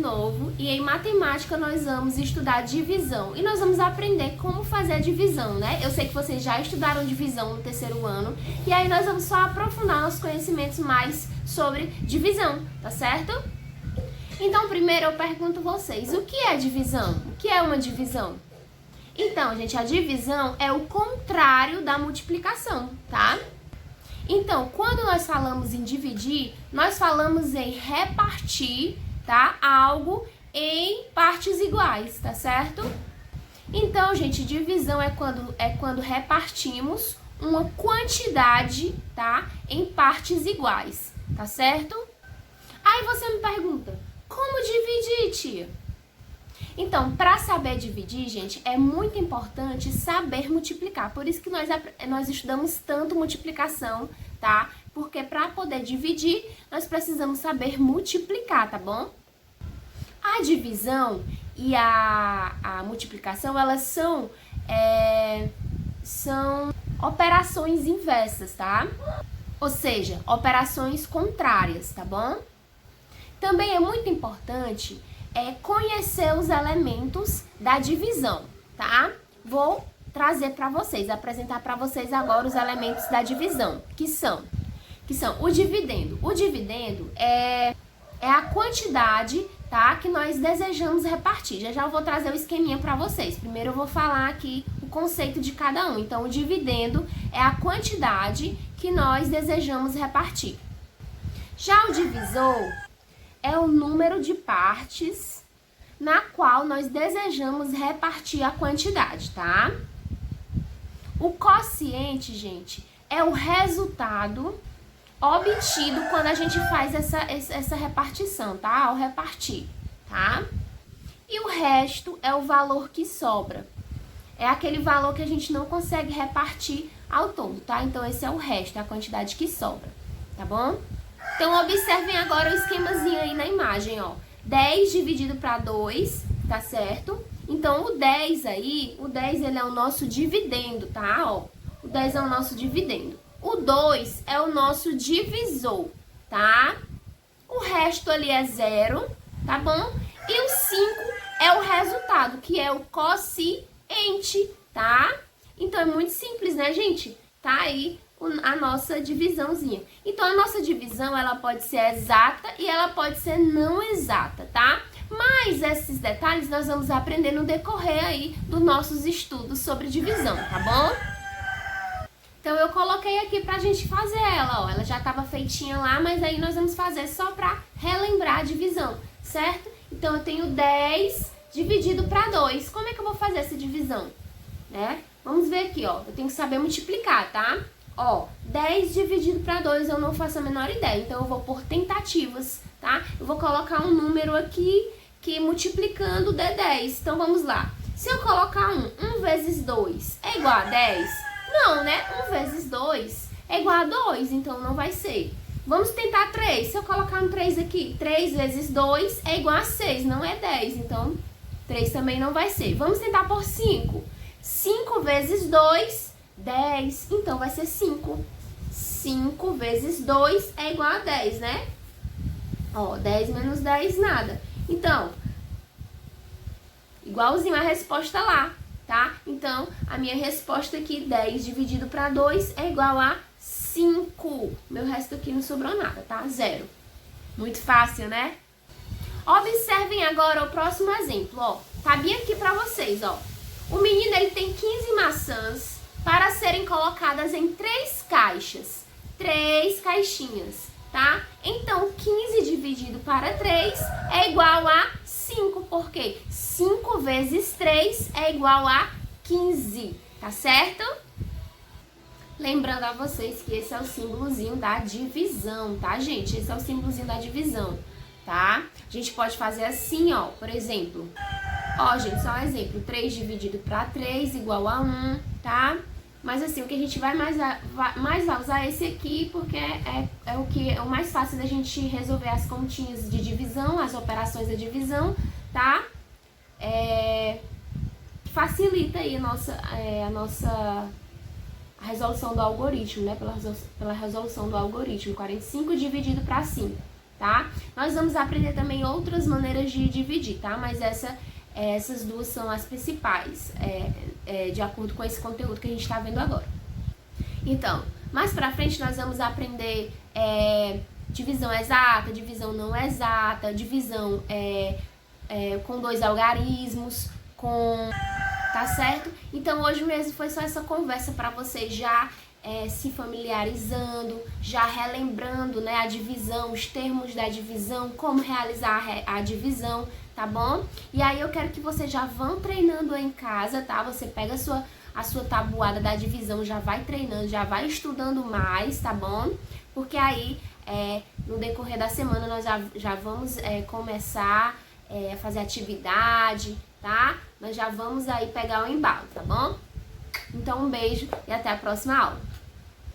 novo e em matemática nós vamos estudar divisão e nós vamos aprender como fazer a divisão, né? Eu sei que vocês já estudaram divisão no terceiro ano e aí nós vamos só aprofundar nossos conhecimentos mais sobre divisão, tá certo? Então, primeiro eu pergunto vocês, o que é divisão? O que é uma divisão? Então, gente, a divisão é o contrário da multiplicação, tá? Então, quando nós falamos em dividir, nós falamos em repartir, tá? Algo em partes iguais, tá certo? Então, gente, divisão é quando repartimos uma quantidade, tá? Em partes iguais, tá certo? Aí você me pergunta, como dividir, tia? Então, para saber dividir, gente, é muito importante saber multiplicar. Por isso que nós estudamos tanto multiplicação, tá? Porque para poder dividir, nós precisamos saber multiplicar, tá bom? A divisão e a multiplicação, elas são operações inversas, tá? Ou seja, operações contrárias, tá bom? Também é muito importante conhecer os elementos da divisão, tá? Vou trazer para vocês, apresentar para vocês agora os elementos da divisão, que são o dividendo. O dividendo é a quantidade, tá, que nós desejamos repartir. Já eu vou trazer o esqueminha para vocês. Primeiro eu vou falar aqui o conceito de cada um. Então, o dividendo é a quantidade que nós desejamos repartir. Já o divisor é o número de partes na qual nós desejamos repartir a quantidade, tá? O quociente, gente, é o resultado obtido quando a gente faz essa repartição, tá? Ao repartir, tá? E o resto é o valor que sobra. É aquele valor que a gente não consegue repartir ao todo, tá? Então, esse é o resto, é a quantidade que sobra, tá bom? Então, observem agora o esquemazinho aí na imagem, ó. 10 dividido para 2, tá certo? Então, o 10 aí, ele é o nosso dividendo, tá? Ó, o 10 é o nosso dividendo. O 2 é o nosso divisor, tá? O resto ali é 0, tá bom? E o 5 é o resultado, que é o quociente, tá? Então, é muito simples, né, gente? Tá aí a nossa divisãozinha. Então, a nossa divisão, ela pode ser exata e ela pode ser não exata, tá? Mas esses detalhes nós vamos aprender no decorrer aí dos nossos estudos sobre divisão, tá bom? Então, eu coloquei aqui pra gente fazer ela, ó. Ela já tava feitinha lá, mas aí nós vamos fazer só pra relembrar a divisão, certo? Então, eu tenho 10 dividido pra 2. Como é que eu vou fazer essa divisão? Né? Vamos ver aqui, ó. Eu tenho que saber multiplicar, tá? Ó, 10 dividido para 2 eu não faço a menor ideia, então eu vou por tentativas, tá? Eu vou colocar um número aqui que multiplicando dê 10. Então vamos lá. Se eu colocar 1 vezes 2 é igual a 10? Não, né? 1 vezes 2 é igual a 2, então não vai ser. Vamos tentar 3. Se eu colocar um 3 aqui, 3 vezes 2 é igual a 6, não é 10, então 3 também não vai ser. Vamos tentar por 5. 5 vezes 2 10, então vai ser 5. 5 vezes 2 é igual a 10, né? Ó, 10 menos 10, nada. Então, igualzinho a resposta lá, tá? Então, a minha resposta aqui, 10 dividido para 2 é igual a 5. Meu resto aqui não sobrou nada, tá? 0. Muito fácil, né? Observem agora o próximo exemplo, ó. Tá bem aqui pra vocês, ó. O menino, ele tem 15 maçãs para serem colocadas em 3 caixas, 3 caixinhas, tá? Então, 15 dividido para 3 é igual a 5, porque 5 vezes 3 é igual a 15, tá certo? Lembrando a vocês que esse é o símbolozinho da divisão, tá, gente? Esse é o símbolozinho da divisão, tá? A gente pode fazer assim, ó, por exemplo. Ó, gente, só um exemplo. 3 dividido para 3 igual a 1, tá? Mas assim, o que a gente vai vai usar esse aqui, porque é o mais fácil da gente resolver as continhas de divisão, as operações da divisão, tá? Facilita aí a nossa resolução do algoritmo, né? Pela resolução do algoritmo. 45 dividido para 5. tá? Nós vamos aprender também outras maneiras de dividir, tá? Mas essas duas são as principais, de acordo com esse conteúdo que a gente está vendo agora. Então, mais pra frente nós vamos aprender divisão exata, divisão não exata, divisão com 2 algarismos, tá certo? Então hoje mesmo foi só essa conversa para vocês já se familiarizando, já relembrando, né, a divisão, os termos da divisão, como realizar a divisão, tá bom? E aí eu quero que vocês já vão treinando em casa, tá? Você pega a sua tabuada da divisão, já vai treinando, já vai estudando mais, tá bom? Porque aí, no decorrer da semana, nós já vamos começar a fazer atividade, tá? Nós já vamos aí pegar o embalo, tá bom? Então, um beijo e até a próxima aula.